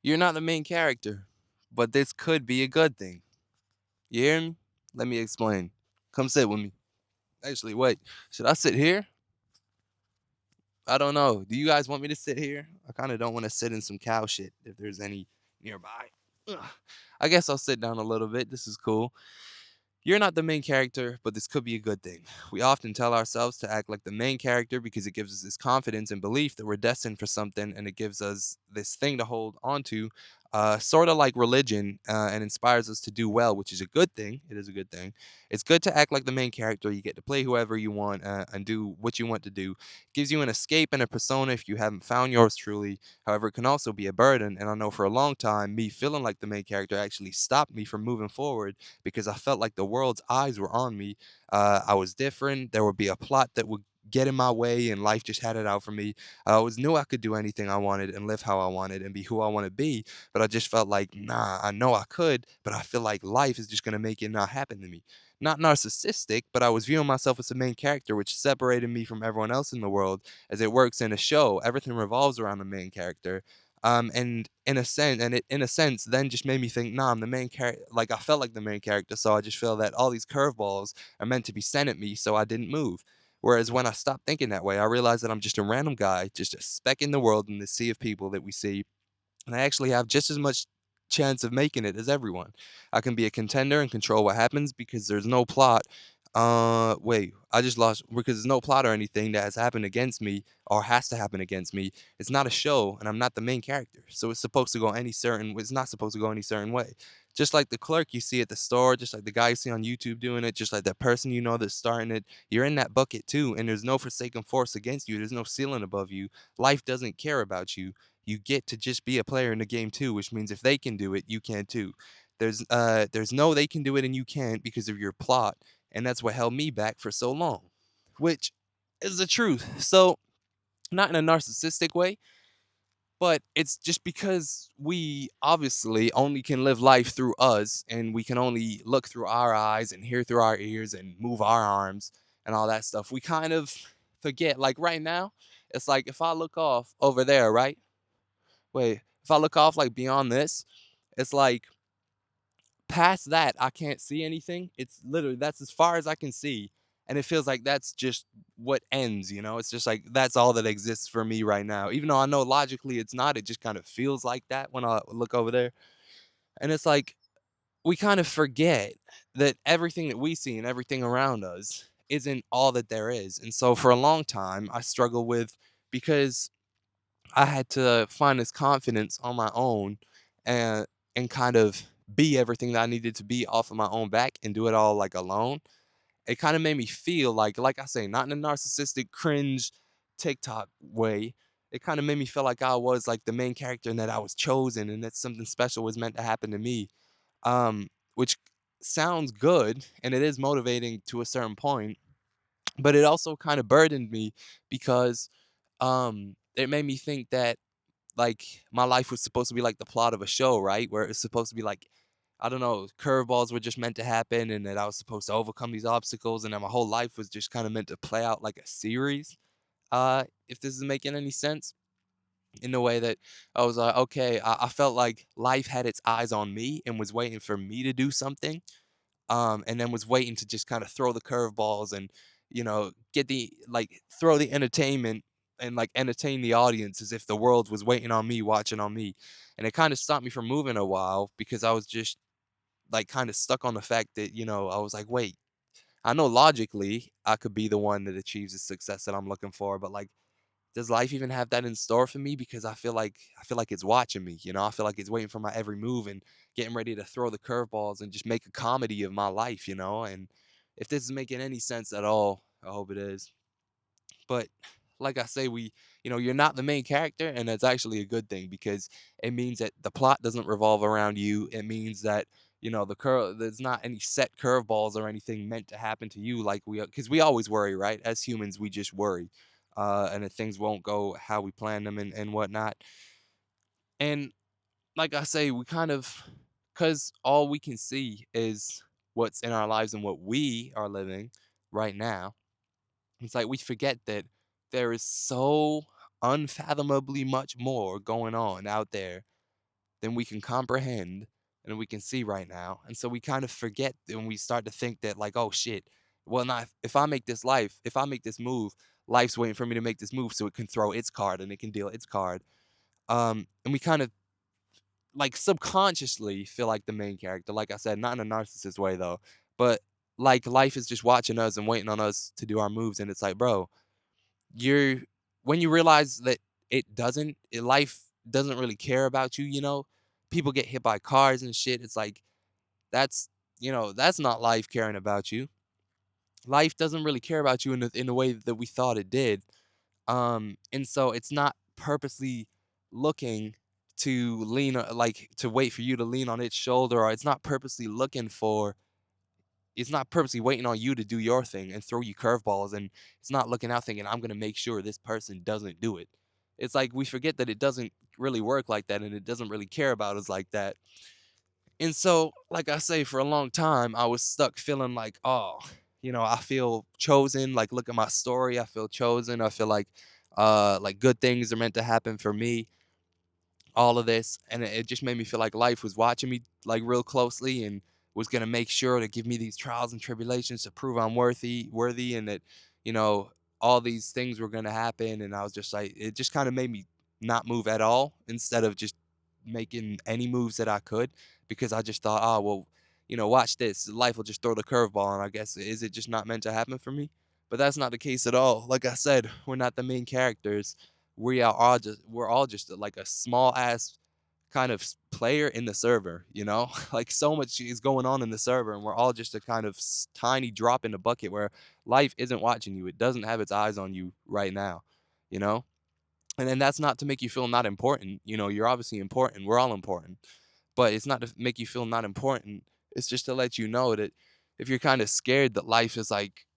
You're not the main character, but this could be a good thing. You hear me? Let me explain. Come sit with me. Actually, wait. Should I sit here? I don't know. Do you guys want me to sit here? I kind of don't want to sit in some cow shit if there's any nearby. Ugh. I guess I'll sit down a little bit. This is cool. You're not the main character, but this could be a good thing. We often tell ourselves to act like the main character because it gives us this confidence and belief that we're destined for something, and it gives us this thing to hold on to, sort of like religion, and inspires us to do well, which is a good thing. It is a good thing. It's good to act like the main character. You get to play whoever you want and do what you want to do. Gives you an escape and a persona if you haven't found yours truly. However, it can also be a burden, and I know for a long time, me feeling like the main character actually stopped me from moving forward because I felt like the world's eyes were on me. I was different. There would be a plot that would get in my way, and life just had it out for me. I always knew I could do anything I wanted and live how I wanted and be who I want to be, but I just felt like, nah, I know I could, but I feel like life is just going to make it not happen to me. Not narcissistic, but I was viewing myself as the main character, which separated me from everyone else in the world. As it works in a show, everything revolves around the main character. And in a sense, then just made me think, nah, I'm the main character. Like I felt like the main character, so I just feel that all these curveballs are meant to be sent at me, so I didn't move. Whereas when I stopped thinking that way, I realized that I'm just a random guy, just a speck in the world in the sea of people that we see, and I actually have just as much chance of making it as everyone. I can be a contender and control what happens because there's no plot. Wait, I just lost because there's no plot or anything that has happened against me or has to happen against me. It's not a show, and I'm not the main character, so it's supposed to go any certain. It's not supposed to go any certain way. Just like the clerk you see at the store, just like the guy you see on YouTube doing it, just like that person you know that's starting it, you're in that bucket too, and there's no forsaken force against you. There's no ceiling above you. Life doesn't care about you. You get to just be a player in the game too, which means if they can do it, you can too. There's no they can do it and you can't because of your plot, and that's what held me back for so long, which is the truth. So not in a narcissistic way, but it's just because we obviously only can live life through us, and we can only look through our eyes and hear through our ears and move our arms and all that stuff. We kind of forget. Like right now, it's like if I look off over there, right? Wait, if I look off like beyond this, it's like past that I can't see anything. It's literally that's as far as I can see. And it feels like that's just what ends, you know? It's just like that's all that exists for me right now. Even though I know logically it's not, it just kind of feels like that when I look over there. And it's like we kind of forget that everything that we see and everything around us isn't all that there is. And so for a long time I struggled with because I had to find this confidence on my own and kind of be everything that I needed to be off of my own back and do it all like alone. It kind of made me feel like I say, not in a narcissistic cringe TikTok way. It kind of made me feel like I was like the main character and that I was chosen and that something special was meant to happen to me. Which sounds good and it is motivating to a certain point, but it also kind of burdened me because it made me think that like my life was supposed to be like the plot of a show, right? Where it's supposed to be like, I don't know, curveballs were just meant to happen and that I was supposed to overcome these obstacles and that my whole life was just kind of meant to play out like a series. If this is making any sense in the way that I was like, okay, I felt like life had its eyes on me and was waiting for me to do something, and then was waiting to just kind of throw the curveballs and get the like throw the entertainment and like entertain the audience as if the world was waiting on me, watching on me, and it kind of stopped me from moving a while because I was just like kind of stuck on the fact that I was like, wait, I know logically I could be the one that achieves the success that I'm looking for, but like does life even have that in store for me? Because I feel like it's watching me, I feel like it's waiting for my every move and getting ready to throw the curveballs and just make a comedy of my life. And if this is making any sense at all, I hope it is. But like I say, you're not the main character, and that's actually a good thing because it means that the plot doesn't revolve around you. It means that there's not any set curveballs or anything meant to happen to you like because we always worry, right? As humans, we just worry, and that things won't go how we plan them and whatnot. And like I say, we kind of because all we can see is what's in our lives and what we are living right now. It's like we forget that there is so unfathomably much more going on out there than we can comprehend and we can see right now. And so we kind of forget and we start to think that, like, oh shit, well, not if I make this life, if I make this move, life's waiting for me to make this move so it can throw its card and it can deal its card. And we kind of like subconsciously feel like the main character. Like I said, not in a narcissist way though, but like life is just watching us and waiting on us to do our moves. And it's like, bro, you're when you realize that life doesn't really care about you, people get hit by cars and shit. It's like that's that's not life caring about you. Life doesn't really care about you in the way that we thought it did. And so it's not purposely looking to like to wait for you to lean on its shoulder, or it's not purposely waiting on you to do your thing and throw you curveballs, and it's not looking out thinking I'm going to make sure this person doesn't do it. It's like we forget that it doesn't really work like that, and it doesn't really care about us like that. And so, like I say, for a long time, I was stuck feeling like, oh, I feel chosen. Like, look at my story. I feel chosen. I feel like good things are meant to happen for me. All of this, and it just made me feel like life was watching me like real closely and was gonna make sure to give me these trials and tribulations to prove I'm worthy, and that you know all these things were gonna happen. And I was just like, it just kind of made me not move at all instead of just making any moves that I could, because I just thought, oh well, watch this, life will just throw the curveball, and I guess is it just not meant to happen for me? But that's not the case at all. Like I said, we're not the main characters. We're all just like a small ass kind of player in the server, like so much is going on in the server, and we're all just a kind of tiny drop in the bucket where life isn't watching you. It doesn't have its eyes on you right now, you know? And then that's not to make you feel not important. You're obviously important. We're all important. But it's not to make you feel not important. It's just to let you know that if you're kind of scared that life is like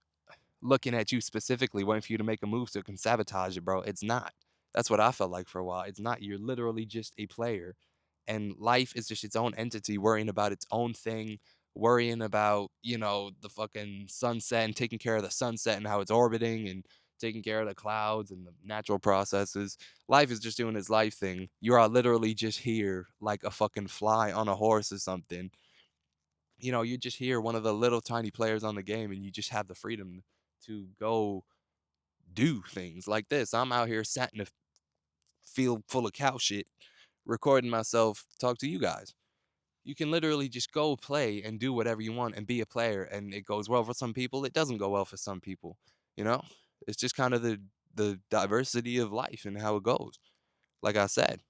looking at you specifically, waiting for you to make a move so it can sabotage it, bro. It's not. That's what I felt like for a while. It's not. You're literally just a player. And life is just its own entity worrying about its own thing, worrying about, the fucking sunset and taking care of the sunset and how it's orbiting and taking care of the clouds and the natural processes. Life is just doing its life thing. You are literally just here like a fucking fly on a horse or something. You're just here, one of the little tiny players on the game, and you just have the freedom to go do things like this. I'm out here sat in a field full of cow shit, recording myself talk to you guys. You can literally just go play and do whatever you want and be a player, and it goes well for some people. It doesn't go well for some people. You know, it's just kind of the diversity of life and how it goes. Like I said.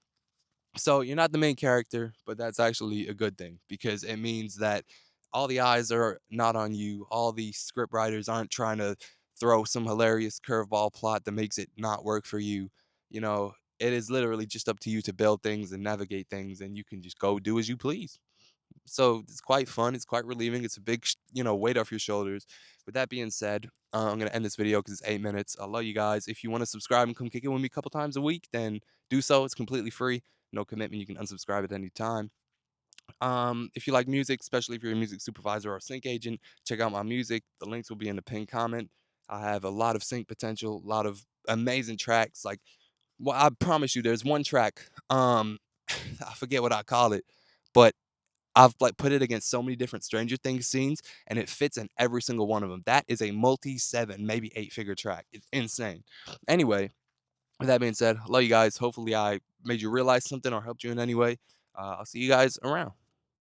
So you're not the main character, but that's actually a good thing because it means that all the eyes are not on you. All the script writers aren't trying to throw some hilarious curveball plot that makes it not work for you. It is literally just up to you to build things and navigate things, and you can just go do as you please. So it's quite fun. It's quite relieving. It's a big, weight off your shoulders. With that being said, I'm gonna end this video because it's 8 minutes. I love you guys. If you want to subscribe and come kick it with me a couple times a week, then do so. It's completely free. No commitment. You can unsubscribe at any time. If you like music, especially if you're a music supervisor or sync agent, check out my music. The links will be in the pinned comment. I have a lot of sync potential, a lot of amazing tracks. Like, well, I promise you, there's one track. I forget what I call it, but I've like put it against so many different Stranger Things scenes, and it fits in every single one of them. That is a multi-7, maybe 8-figure track. It's insane. Anyway, with that being said, love you guys. Hopefully, I made you realize something or helped you in any way. I'll see you guys around.